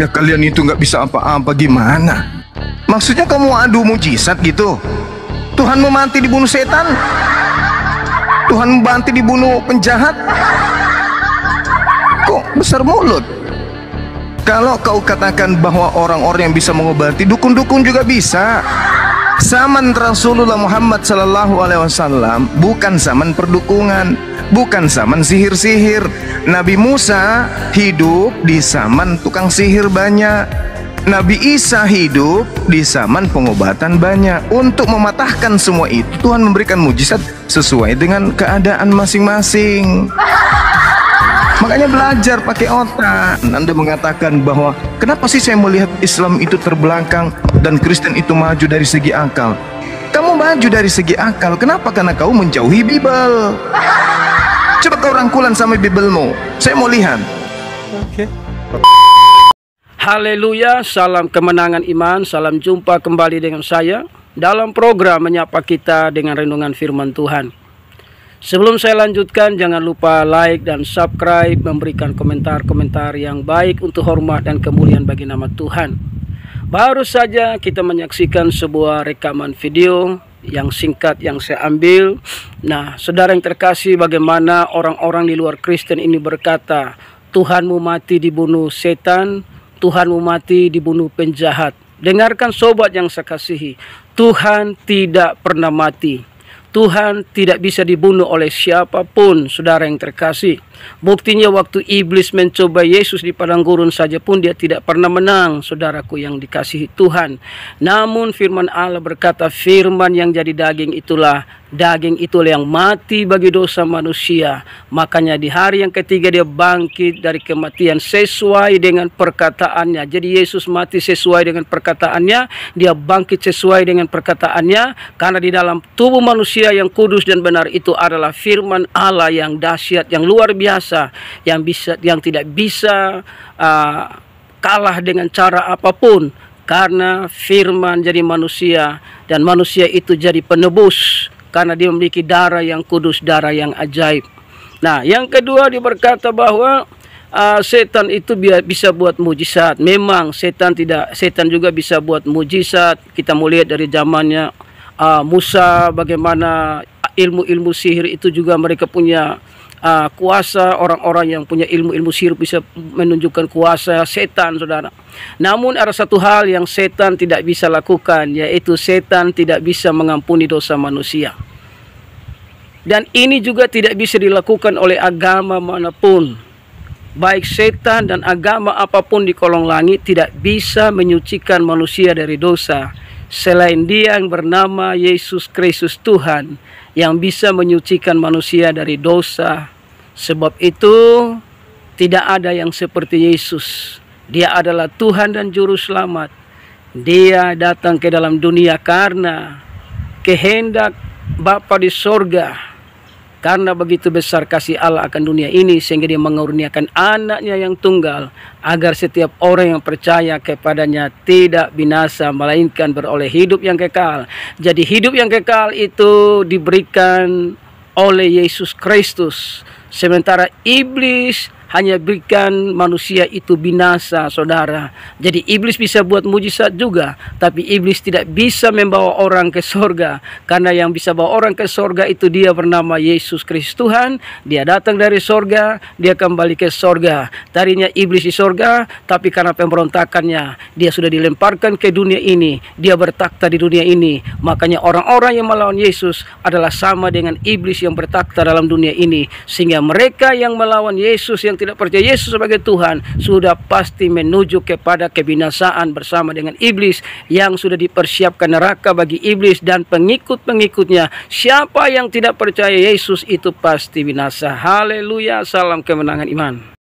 Ya kalian itu nggak bisa apa-apa gimana? Maksudnya kamu adu mujizat gitu? Tuhan mati dibunuh setan? Tuhan mati dibunuh penjahat? Kok besar mulut? Kalau kau katakan bahwa orang-orang yang bisa mengobati, dukun-dukun juga bisa. Zaman Rasulullah Muhammad SAW bukan zaman perdukungan, bukan zaman sihir-sihir. Nabi Musa hidup di zaman tukang sihir banyak. Nabi Isa hidup di zaman pengobatan banyak. Untuk mematahkan semua itu, Tuhan memberikan mujizat sesuai dengan keadaan masing-masing. Makanya belajar pakai otak. Anda mengatakan bahwa kenapa sih saya melihat Islam itu terbelakang dan Kristen itu maju dari segi akal? Kamu maju dari segi akal. Kenapa? Karena kau menjauhi Bible. Coba kau rangkulan sama Biblemu. Saya mau lihat. Oke. Haleluya, salam kemenangan iman. Salam jumpa kembali dengan saya dalam program Menyapa Kita dengan Renungan Firman Tuhan. Sebelum saya lanjutkan, jangan lupa like dan subscribe, memberikan komentar-komentar yang baik untuk hormat dan kemuliaan bagi nama Tuhan. Baru saja kita menyaksikan sebuah rekaman video yang singkat yang saya ambil. Nah, saudara yang terkasih, bagaimana orang-orang di luar Kristen ini berkata, Tuhanmu mati dibunuh setan, Tuhanmu mati dibunuh penjahat. Dengarkan sobat yang saya kasihi, Tuhan tidak pernah mati. Tuhan tidak bisa dibunuh oleh siapapun, saudara yang terkasih. Buktinya waktu iblis mencoba Yesus di padang gurun saja pun dia tidak pernah menang, saudaraku yang dikasihi Tuhan. Namun firman Allah berkata, firman yang jadi daging itulah yang mati bagi dosa manusia. Makanya di hari yang ketiga dia bangkit dari kematian sesuai dengan perkataannya. Jadi Yesus mati sesuai dengan perkataannya, dia bangkit sesuai dengan perkataannya. Karena di dalam tubuh manusia yang kudus dan benar itu adalah firman Allah yang dahsyat, yang luar biasa, yang tidak bisa kalah dengan cara apapun. Karena firman jadi manusia dan manusia itu jadi penebus. Karena dia memiliki darah yang kudus, darah yang ajaib. Nah, yang kedua dia berkata bahwa setan itu bisa buat mujizat. Memang setan juga bisa buat mujizat. Kita mau lihat dari zamannya Musa, bagaimana ilmu-ilmu sihir itu juga mereka punya kuasa. Orang-orang yang punya ilmu-ilmu sihir bisa menunjukkan kuasa setan, saudara. Namun ada satu hal yang setan tidak bisa lakukan, yaitu setan tidak bisa mengampuni dosa manusia. Dan ini juga tidak bisa dilakukan oleh agama manapun. Baik setan dan agama apapun di kolong langit tidak bisa menyucikan manusia dari dosa, selain Dia yang bernama Yesus Kristus Tuhan yang bisa menyucikan manusia dari dosa. Sebab itu tidak ada yang seperti Yesus. Dia adalah Tuhan dan Juru Selamat. Dia datang ke dalam dunia karena kehendak Bapa di sorga. Karena begitu besar kasih Allah akan dunia ini, sehingga dia mengurniakan anaknya yang tunggal, agar setiap orang yang percaya kepadanya tidak binasa, melainkan beroleh hidup yang kekal. Jadi hidup yang kekal itu diberikan oleh Yesus Kristus. Sementara iblis hanya berikan manusia itu binasa, saudara. Jadi iblis bisa buat mujizat juga, tapi iblis tidak bisa membawa orang ke sorga. Karena yang bisa bawa orang ke sorga itu Dia bernama Yesus Kristus Tuhan. Dia datang dari sorga, dia kembali ke sorga. Tadinya iblis di sorga, tapi karena pemberontakannya, dia sudah dilemparkan ke dunia ini. Dia bertakhta di dunia ini. Makanya orang-orang yang melawan Yesus adalah sama dengan iblis yang bertakhta dalam dunia ini. Sehingga mereka yang melawan Yesus, yang tidak percaya Yesus sebagai Tuhan, sudah pasti menuju kepada kebinasaan bersama dengan iblis, yang sudah dipersiapkan neraka bagi iblis dan pengikut-pengikutnya. Siapa yang tidak percaya Yesus itu pasti binasa. Haleluya, salam kemenangan iman.